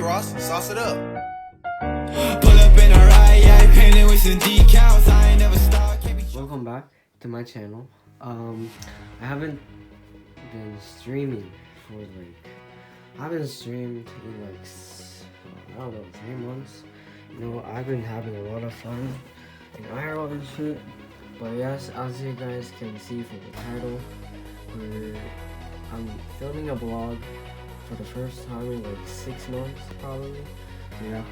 Ross, sauce it up. Pull up in a ride, yeah, painted with some decals. I ain't never stopped. Welcome back to my channel. I haven't been streaming for I haven't streamed in I don't know, 3 months. You know, I've been having a lot of fun in IRL and shit. But yes, as you guys can see from the title, I'm filming a vlog for the first time in 6 months probably. Yeah.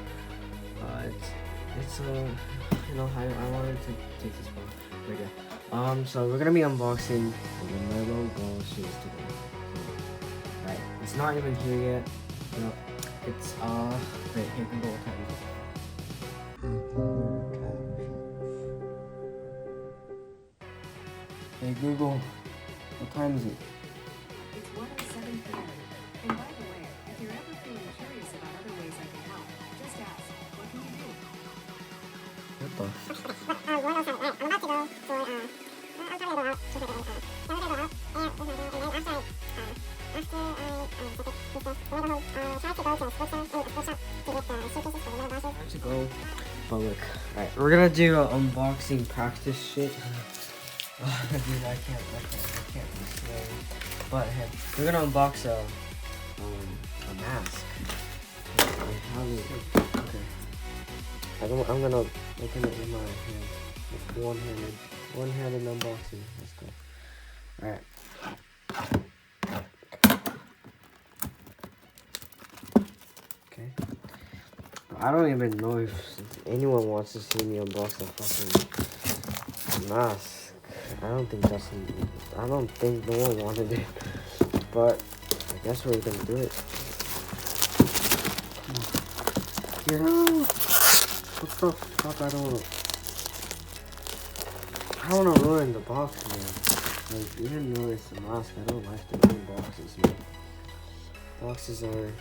It's you know, I wanted to take this vlog. But yeah. So we're gonna be unboxing the Lamelo ball shoes today. Right. It's not even here yet. No. It's wait, here can go time. Hey Google, what time is it? It's 1:07 p.m. And by the way, if you're ever feeling curious about other ways I can help, just ask. What can you do? What the? I'm about to go for I'm probably gonna go out to the I'm gonna go out and then after try to go to a sports shop to get the suitcases for the little bosses. Time to go public. Alright, we're gonna do an unboxing practice shit. Dude, I can't be slow. But hey, we're gonna unbox a mask. Okay. I'm gonna open it in my hand. One-handed unboxing. Let's go. Alright. Okay. I don't even know if anyone wants to see me unbox a fucking mask. I don't think no one wanted it. But I guess we're gonna do it. Come on. Get out! What the fuck? I don't wanna ruin the box, man. Even though it's a mask, I don't like to ruin boxes, man. Boxes are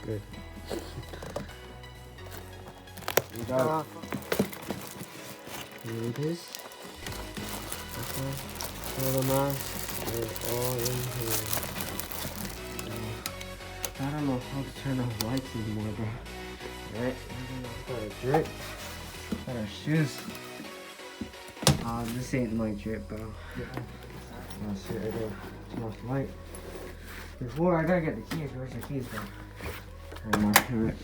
good. We got here it is. Okay. So the masks are all in here. I don't know how to turn on lights anymore, bro. Alright, got our drip. Got our shoes. This ain't my drip, bro. Oh shit, I got too much light. Before I gotta get the keys. Where's the keys, bro? Alright.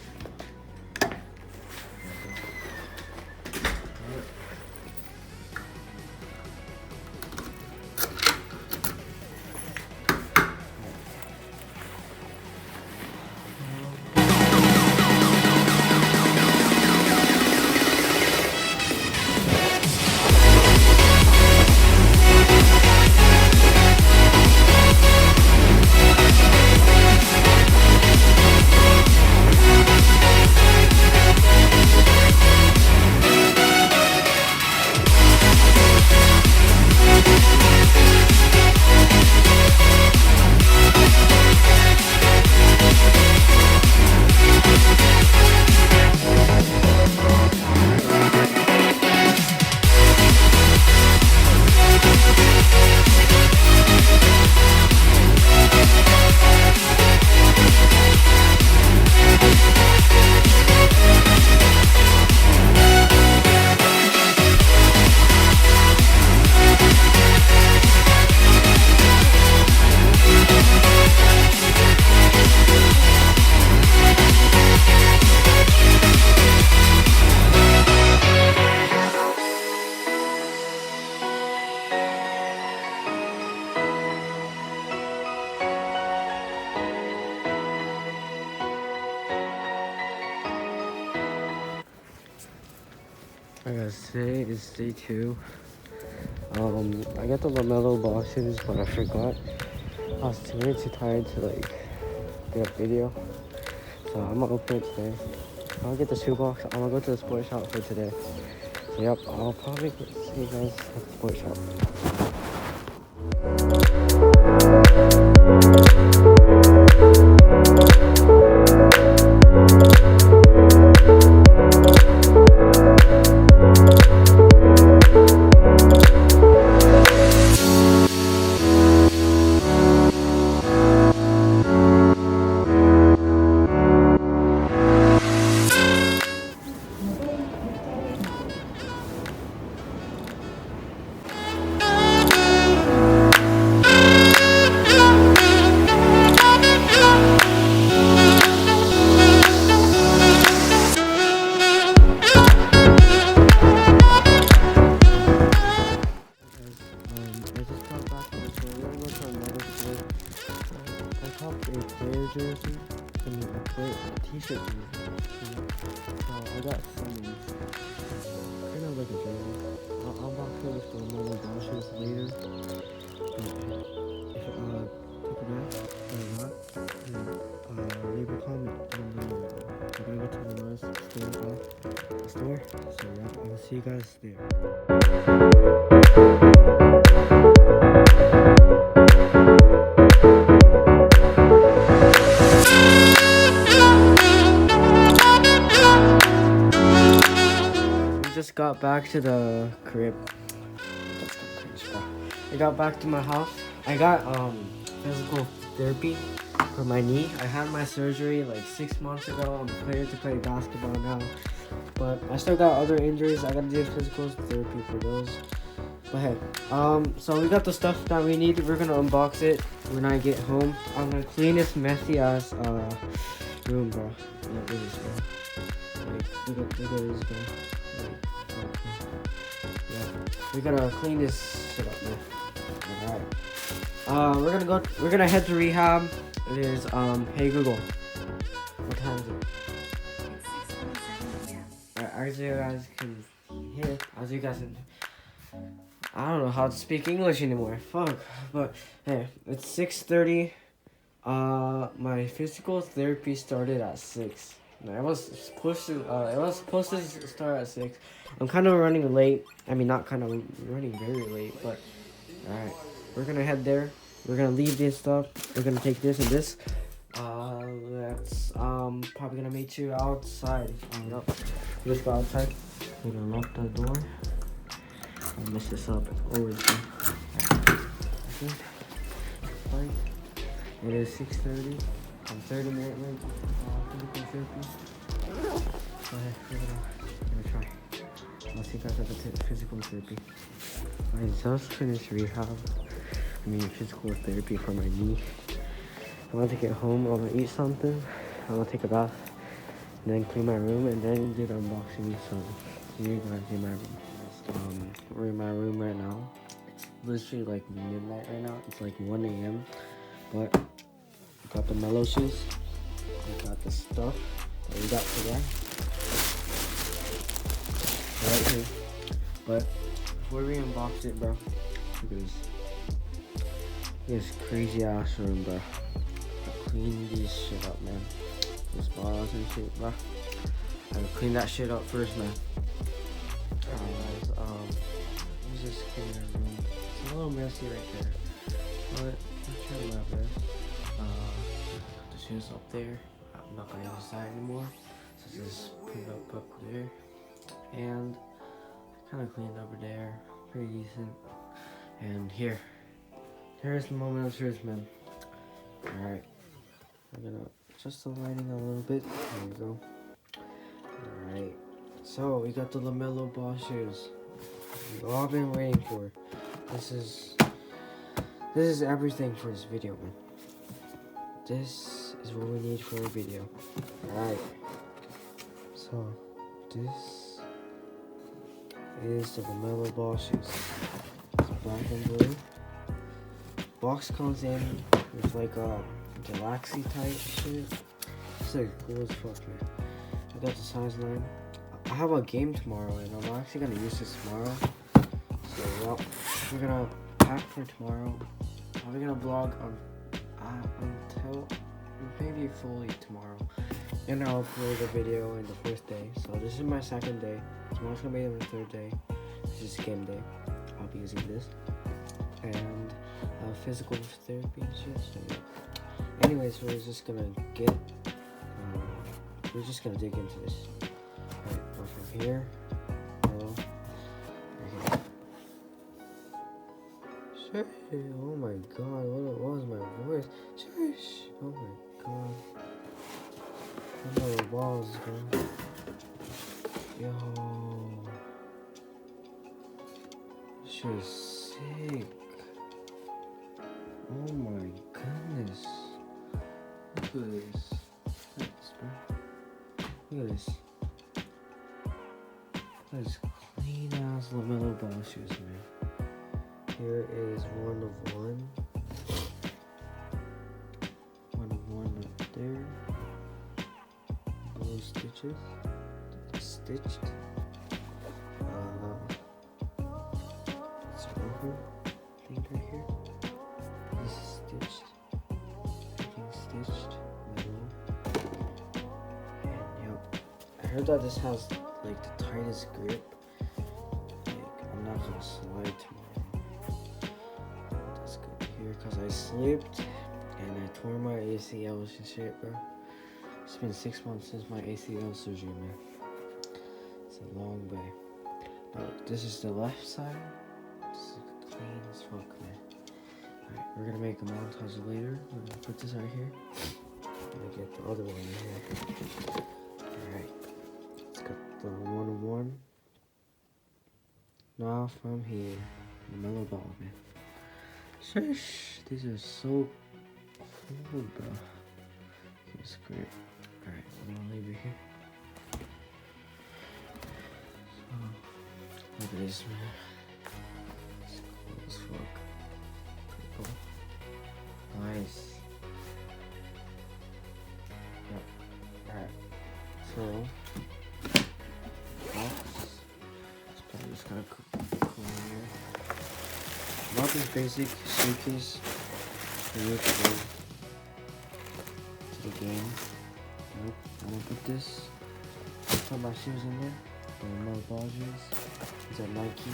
I gotta say, it's day 2. I got the Lamelo boxes, but I forgot. I was too tired to get a video. So I'm gonna open it today. I'll get the shoebox. I'm gonna go to the sports shop for today. So yep, I'll probably see you guys at the sports shop. jersey. I mean, a t-shirt jersey. You know? So I got some of these. Kind of like a jersey. I'll box it with the normal brushes later. But if take a bath or not, leave a comment. And we're gonna go to the Mars store. So yeah, I'll see you guys there. Just got back to the crib. I got back to my house. I got physical therapy for my knee. I had my surgery like 6 months ago. I'm cleared to play basketball now, but I still got other injuries. I gotta do physical therapy for those. But hey, so we got the stuff that we need. We're gonna unbox it when I get home. I'm gonna clean this messy ass room, bro. Look at this, bro. Like, look at this, bro. Yeah, we gotta clean this shit up, man. Alright. We're gonna head to rehab. It is hey Google. What time is it? It's 6:27 p.m. Alright, as you guys can hear, I don't know how to speak English anymore. Fuck. But hey, it's 6:30. My physical therapy started at 6. It was supposed to start at 6. I'm kind of running late. I mean, not kind of running very late, but alright. We're gonna head there. We're gonna leave this stuff. We're gonna take this and this. That's probably gonna meet you outside. Yep. We just go outside. We're gonna lock the door. I'll mess this up. It's always good. Okay. It is 6:30. I'm 30 minutes late. Physical therapy. So we're gonna try. I'll see you guys at the physical therapy. I just finished rehab. I mean physical therapy for my knee. I'm gonna take it home. I'm gonna eat something. I'm gonna take a bath, and then clean my room, and then do the unboxing. So see you guys in my room. We're in my room right now. It's literally like midnight right now. It's like 1 a.m. But we got the Lamelo shoes. We got the stuff that we got today right here. But before we unbox it, bro, look at this crazy ass room, bro. Clean this shit up, man. This balls and shit, bro. I gotta clean that shit up first, man. Alright, let's just clean our room. It's a little messy right there, but I'm trying my best. The shit's up there. I'm not gonna inside anymore, so just put it up there. And I kind of cleaned over there, pretty decent. And here's the moment of truth, man. Alright, I'm gonna adjust the lighting a little bit. There we go. Alright, so we got the Lamelo ball shoes we've all been waiting for. This is everything for this video, man. This is what we need for a video. Alright, so this is the Lamelo ball shoes. It's black and blue. Box comes in with like a galaxy type shit. It's like cool as fuck, man. I got the size 9. I have a game tomorrow, and I'm actually gonna use this tomorrow. So well, we're gonna pack for tomorrow. I'm gonna vlog until maybe fully tomorrow, and I'll upload a video in the first day. So this is my second day. Tomorrow's gonna be the third day. This is game day. I'll be using this and physical therapy and shit. So yeah. Anyways, we're just gonna dig into this. Alright, go from here. Shush. Oh my god, what was my voice? Shush. Oh my god. What are the balls, bro? Yo. This shit is sick. Oh my goodness. Look at this. Look at this, bro. Look at this. That is clean ass Lamelo ball shoes, man. Here is one of one. One of one of there. Little stitches. Stitched. It's over. I think right here. This is stitched. Everything's stitched. Middle. And yep. I heard that this has like the tightest grip. Like I'm not gonna slide tomorrow. That's good to hear because I slipped and I tore my ACLs and shit, bro. It's been 6 months since my ACL surgery, man. It's a long way. But this is the left side. This is clean as fuck, man. Alright, we're gonna make a montage later. We're gonna put this right here. I'm gonna get the other one right here. Alright. Let's got the 1-1. Now from here. Lamelo ball, man. Sheesh. These are so cool, bro. It's great. Alright, I'm gonna leave it here. So, look at this, man. It's cool as fuck. Pretty cool. Nice. Yep. Alright. So, box. It's probably just gonna cool in here. Nothing basic suitcase for you to go to the game. Nope. I'm gonna put this. Put my shoes in there. The more balls. These are Nike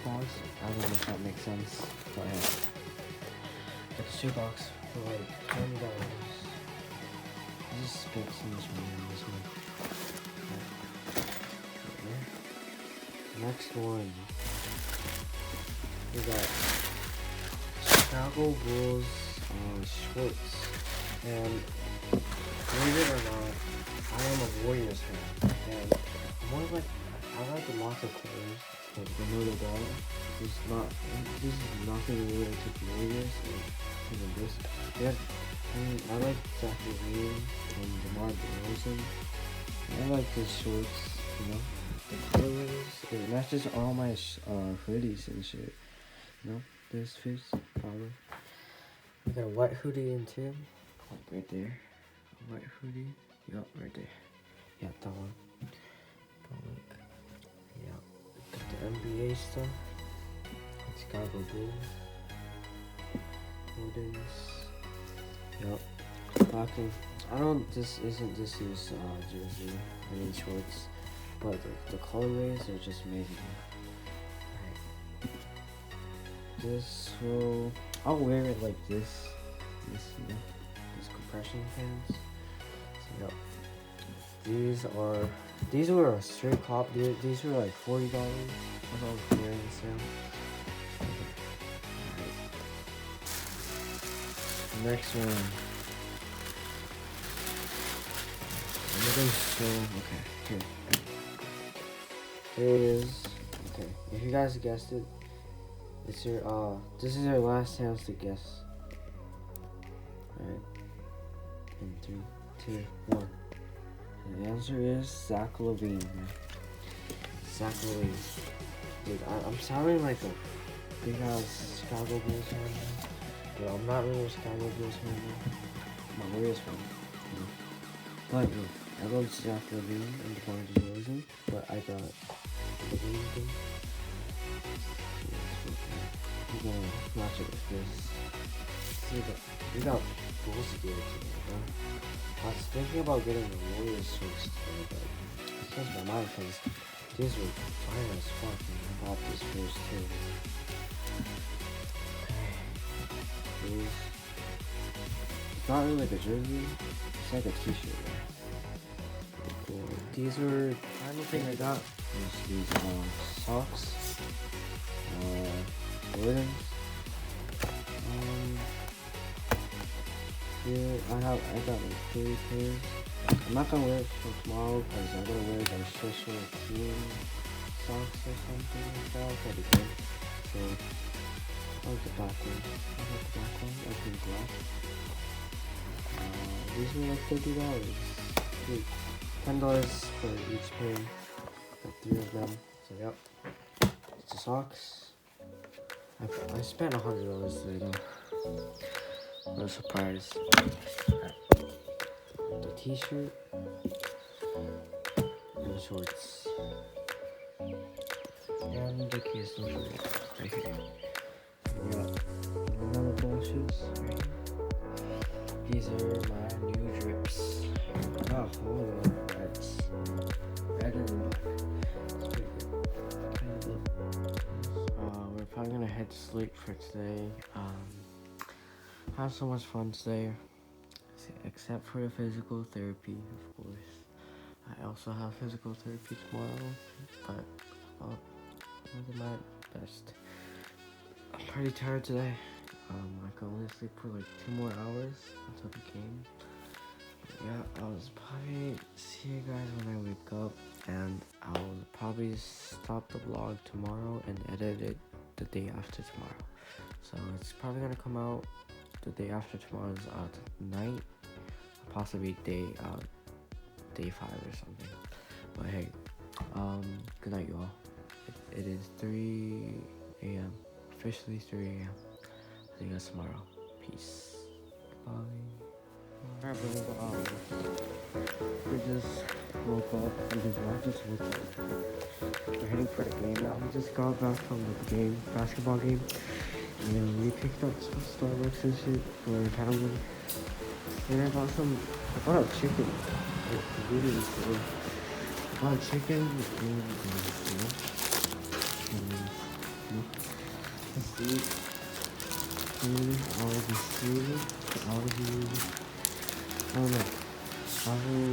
balls. I don't know if that makes sense. But yeah. Got the shoebox for like $20. I just spent so much money on this one. Okay. Next one. We got Chicago Bulls shorts. And believe it or not, I am a Warriors fan. And I'm more like, I like the lots of players, but the Lamelo Ball is not, this is nothing related to the Warriors or this. Yeah, I like Zach LaVine and DeMar DeRozan. I like the shorts, you know, the colorways. It matches all my hoodies and shit. You know, this fits probably. We got a white hoodie in too, like right there. A white hoodie, yup, right there. Yeah, that one. But look, yeah, got the NBA stuff. Chicago Bulls. Holdings. Yup. Blocking. I don't. This isn't this year's jersey. I mean shorts, but the colorways are just amazing. This will, I'll wear it like this, you know, these compression pants. So, yep. These were a straight cop. These were like $40. I was clearing sale. Right. Next one. Okay, here it is. Okay, if you guys guessed it, it's your this is your last chance to guess. Alright. In 3, 2, 1. And the answer is Zach LaVine, man. Zach LaVine. Dude, I'm sounding like a big ass Chicago Bulls fan now. But I'm not really a Chicago Bulls fan now. I'm a Warriors fan. You know? But look, I love Zach LaVine and DeMar DeRozan, but I got LaVine thing. We're gonna match it with this. See, we got Bulls gear today, bro. I was thinking about getting the Warriors shorts today, but it changed my mind because these were fine as fuck and I bought these first too. Okay. These. It's not really like a jersey, it's like a t-shirt, right? Cool. These were, I don't think I got these socks. Jordans. Here I got like 3 pairs. I'm not gonna wear it for tomorrow because I'm gonna wear the official team socks or something like that. That'd be good. So I like the black one. I like the black one. I think black. These were like $50. $10 for each pair. Got 3 of them. So yep. It's the socks. I spent $100 today though. What a surprise. the t-shirt, and the shorts. And the case no shorts right here. We got another ball shoes right here. These are my new drips. Got a whole lot of reds. Red and black. It's pretty good. We're probably gonna head to sleep for today. Have so much fun today. Except for the physical therapy, of course. I also have physical therapy tomorrow, but I'll do my best. I'm pretty tired today. I can only sleep for like 2 more hours until the game. But yeah, I'll probably see you guys when I wake up, and I'll probably stop the vlog tomorrow and edit it the day after tomorrow. So it's probably gonna come out the day after tomorrow's night, possibly day 5 or something. But hey, good night, y'all. It is 3 a.m. officially 3 a.m. See you guys tomorrow. Peace. Bye. Alright, we just woke up. We're heading for the game now. We just got back from the game, basketball game. And we picked up some Starbucks and shit for family. And I bought a chicken. Really cool. I bought a chicken and see. All of the season, all of the, I don't know. I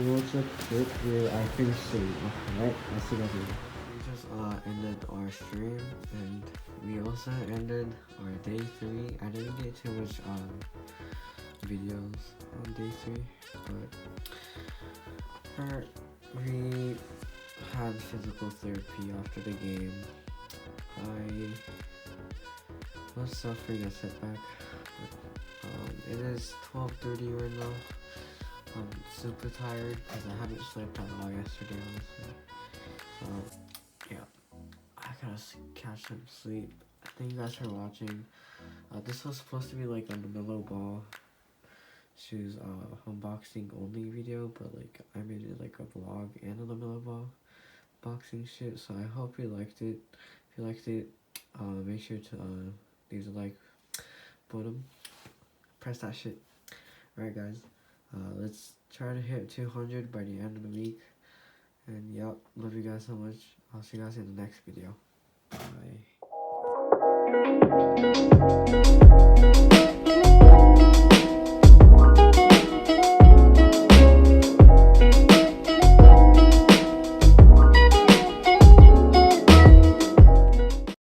will check it where I finished stream. Alright, I'll see you guys later. We just ended our stream, and we also ended our day 3. I didn't get too much videos on day 3, but we had physical therapy after the game. I was suffering a setback. It is 12:30 right now. I'm super tired because I haven't slept at all yesterday, honestly. So yeah, I gotta catch some sleep. Thank you guys for watching. This was supposed to be like a Lamelo ball shoes unboxing only video, but like I made it like a vlog and a Lamelo ball boxing shit. So I hope you liked it. If you liked it, make sure to leave a like button, press that shit. Alright guys, let's try to hit 200 by the end of the week, and yep, love you guys so much. I'll see you guys in the next video. Bye.